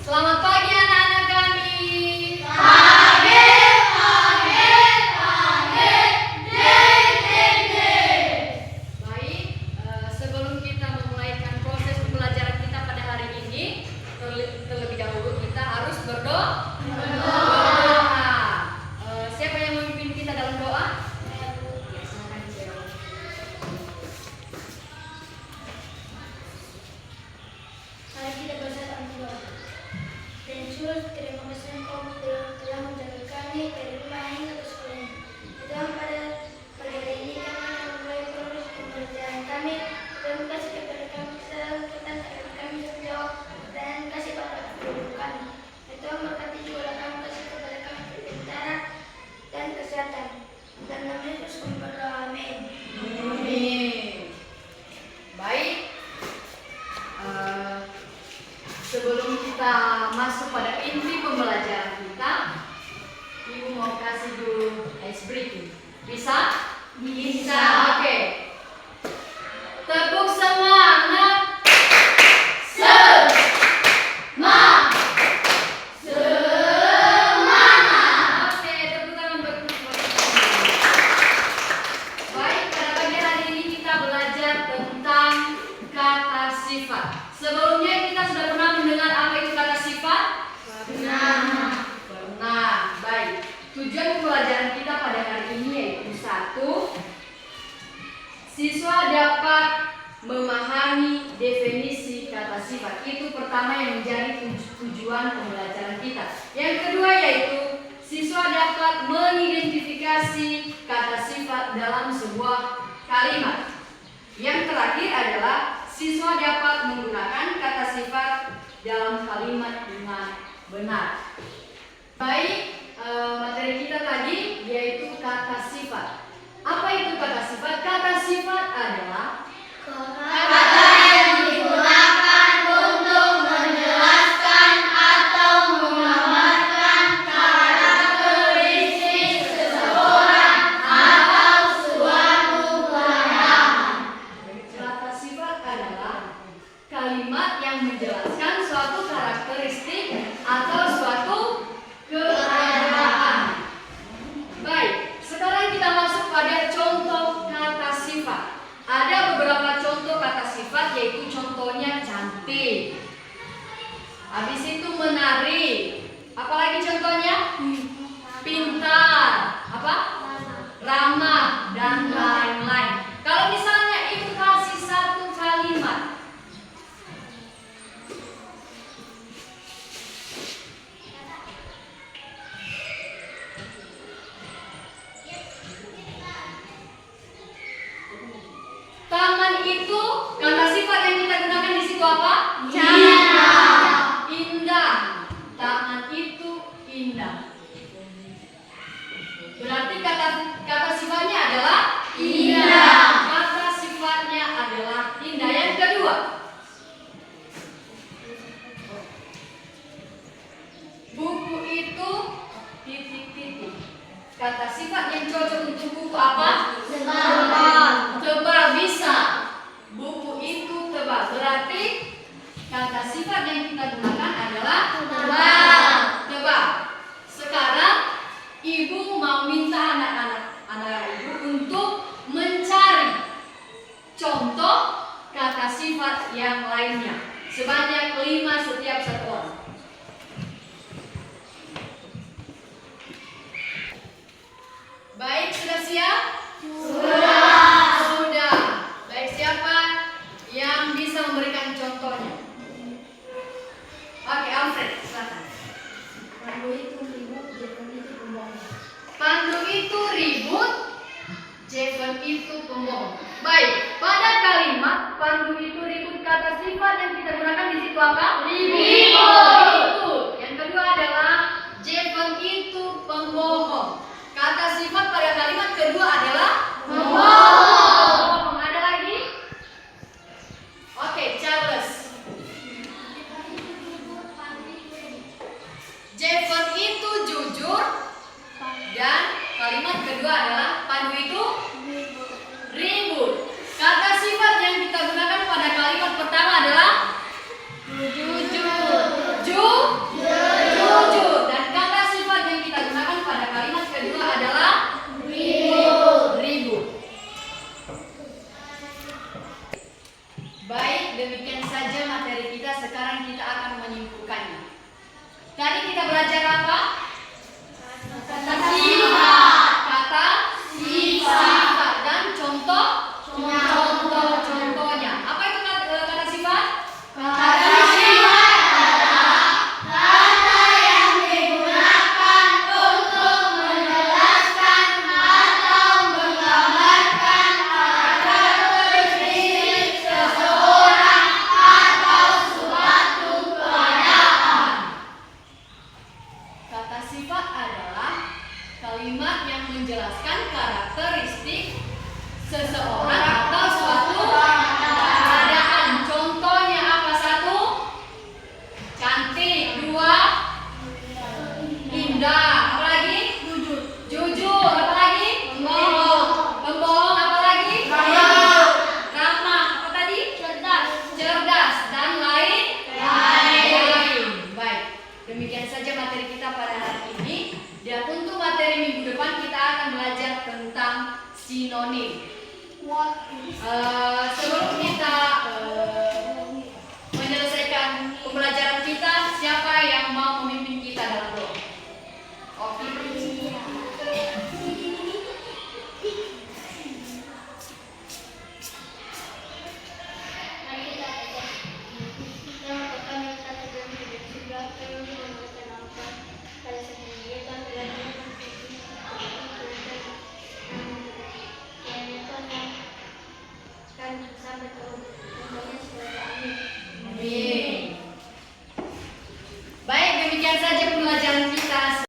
Selamat pagi anak-anak kami. Pagi, pagi, pagi, ding, ding, ding. Baik, sebelum kita memulaikan proses pembelajaran kita pada hari ini, terlebih dahulu kita harus berdoa. Siapa yang memimpin kita dalam doa? Silakan dijawab. Mari kita bersatu berdoa. Dan Yesus, terima kasih Engkau telah menjaga kami dari rumah hingga ke sekolah ini. Tuhan, pada pagi hari ini kami akan memulai proses pembelajaran kami. Terima kasih kepada kami kesehatan agar kami bisa menjawab dan kasih pada guru kami. Dan Tuhan berkati juga kami kasih kepada kami kepintaran dan kesehatan. Dan nama Yesus kami berdoa. Amin. Amin. Baik. Sebelum kita masuk pada inti pembelajaran kita, Ibu mau kasih dulu ice breaking. Bisa? Bisa. Oke. Tepuk semangat. Oke, tepuk tangan buat ibu. Baik, pada pagi hari ini kita belajar tentang kata sifat. Sebelumnya kita sudah pernah mendengar apa itu kata sifat? Pernah. Baik. Tujuan pembelajaran kita pada hari ini yaitu 1. Siswa dapat memahami definisi kata sifat. Itu pertama yang menjadi tujuan pembelajaran kita. Yang kedua yaitu siswa dapat mengidentifikasi kata sifat dalam sebuah kalimat. Yang terakhir adalah siswa dapat menggunakan kata sifat dalam kalimat dengan benar. Baik, materi kita tadi yaitu kata sifat. Apa itu kata sifat? Kata sifat adalah Kata yang digunakan untuk menjelaskan atau menggambarkan karakteristik seseorang atau suatu keadaan. kata sifat adalah kalimat yang menjelaskan suatu karakteristik atau suatu keadaan. Baik, sekarang kita masuk pada contoh kata sifat. Ada beberapa contoh kata sifat, yaitu contohnya cantik. Habis itu menarik. Apalagi contohnya? Pintar. Apa? Ramah dan lain-lain. Kalau misalnya itu kasih satu kalimat, taman itu kata sifat yang kita gunakan di situ apa? Indah. Indah. Taman itu indah. Berarti kata sifatnya adalah Indah. Kata sifatnya adalah indah. Yang kedua, buku itu titik-titik. Kata sifat yang cocok untuk buku apa? Tebal. Tebal bisa. Buku itu tebal. Berarti kata sifat yang kita gunakan adalah Tebal. Tebal. Sekarang ibu mau minta anak ibu untuk mencari contoh kata sifat yang lainnya. Sebanyak 5 setiap satu orang. Baik, sudah siap? Sudah. Baik, siapa yang bisa memberikan contohnya? Oke, Alfred, silakan. Pandu itu ribut, Jepang itu pembohong. Pandu itu ribut, Jepang itu pembohong. Baik, pada kalimat Pandu itu ribut, kata sifat yang kita gunakan di situ apa? Ribut. Yang kedua adalah Jepang itu pembohong. Kata sifat pada kalimat kedua adalah pembohong. Ada lagi? Oke, Charles. Jepang itu jujur dan kalimat kedua adalah Pandu itu ribut. Kata sifat yang kita gunakan pada kalimat pertama adalah jujur. Demikian saja materi kita. Sekarang kita akan menyimpulkannya. Tadi kita belajar apa? Kata Kata sifat dan contohnya. Apa itu kata sifat? Kata sifat adalah kata yang digunakan untuk menjelaskan atau menggambarkan karakteristik seseorang atau suatu keadaan. Kata sifat adalah kalimat yang menjelaskan karakteristik seseorang atau suatu keadaan. Contohnya apa? 1, cantik. 2, indah. Apa lagi? Jujur. Apa lagi? Pembohong. Apa lagi? Ramah. Apa tadi? Cerdas. Dan lain. Baik. Demikian saja materi kita pada hari ini. Dan untuk materi minggu depan kita akan belajar tentang sinonim.